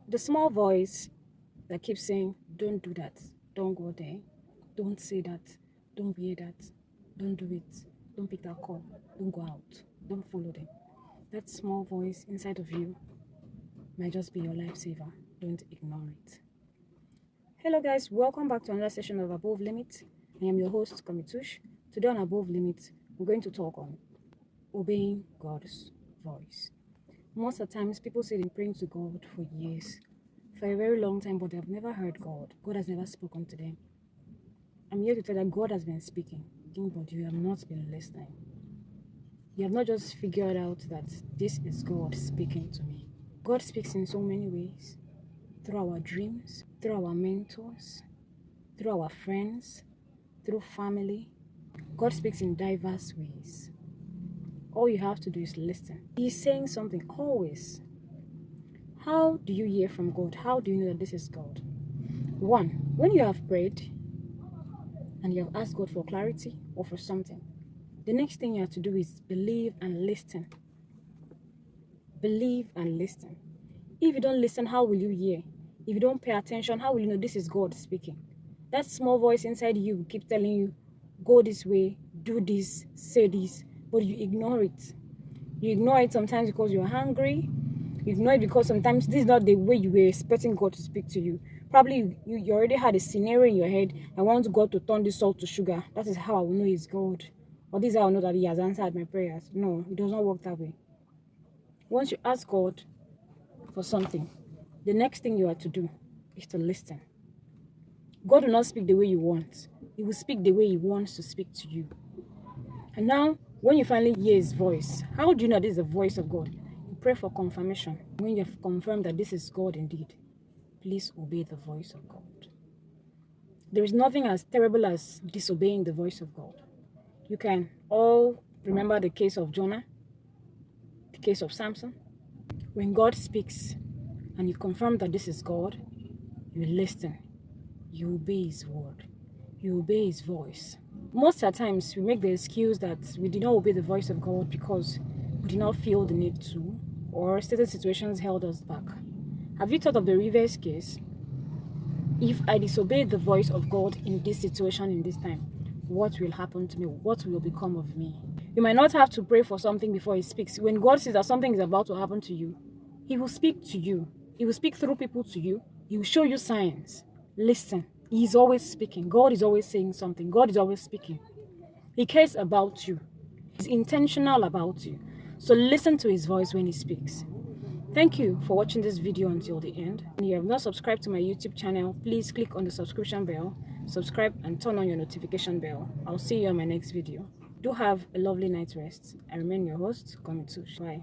The small voice that keeps saying, don't do that, don't go there, don't say that, don't wear that, don't do it, don't pick that call, don't go out, don't follow them. That small voice inside of you might just be your lifesaver. Don't ignore it. Hello guys, welcome back to another session of Above Limit. I am your host, Komitush. Today on Above Limit, we're going to talk on obeying God's voice. Most of the times, people say they've been praying to God for years, for a very long time, but they've never heard God. God has never spoken to them. I'm here to tell you that God has been speaking, but you have not been listening. You have not just figured out that this is God speaking to me. God speaks in so many ways, through our dreams, through our mentors, through our friends, through family. God speaks in diverse ways. All you have to do is listen. He's saying something always. How do you hear from God? How do you know that this is God? One, when you have prayed and you have asked God for clarity or for something, the next thing you have to do is believe and listen. Believe and listen. If you don't listen, how will you hear? If you don't pay attention, how will you know this is God speaking? That small voice inside you will keep telling you, go this way, do this, say this, but you ignore it. You ignore it sometimes because you're hungry. You ignore it because sometimes this is not the way you were expecting God to speak to you. Probably you already had a scenario in your head. I want God to turn this salt to sugar. That is how I will know He's God. Or this is how I know that He has answered my prayers. No, it does not work that way. Once you ask God for something, the next thing you have to do is to listen. God will not speak the way you want. He will speak the way He wants to speak to you. And now, when you finally hear His voice, how do you know this is the voice of God? You pray for confirmation. When you have confirmed that this is God indeed, please obey the voice of God. There is nothing as terrible as disobeying the voice of God. You can all remember the case of Jonah, the case of Samson. When God speaks and you confirm that this is God, you listen. You obey His word. You obey His voice. Most of the times, we make the excuse that we did not obey the voice of God because we did not feel the need to, or certain situations held us back. Have you thought of the reverse case? If I disobeyed the voice of God in this situation, in this time, what will happen to me? What will become of me? You might not have to pray for something before He speaks. When God says that something is about to happen to you, He will speak to you. He will speak through people to you. He will show you signs. Listen. He's always speaking. God is always saying something. God is always speaking. He cares about you. He's intentional about you. So listen to His voice when He speaks. Thank you for watching this video until the end. If you have not subscribed to my YouTube channel, please click on the subscription bell, subscribe and turn on your notification bell. I'll see you on my next video. Do have a lovely night's rest. I remain your host, Komitush. Bye.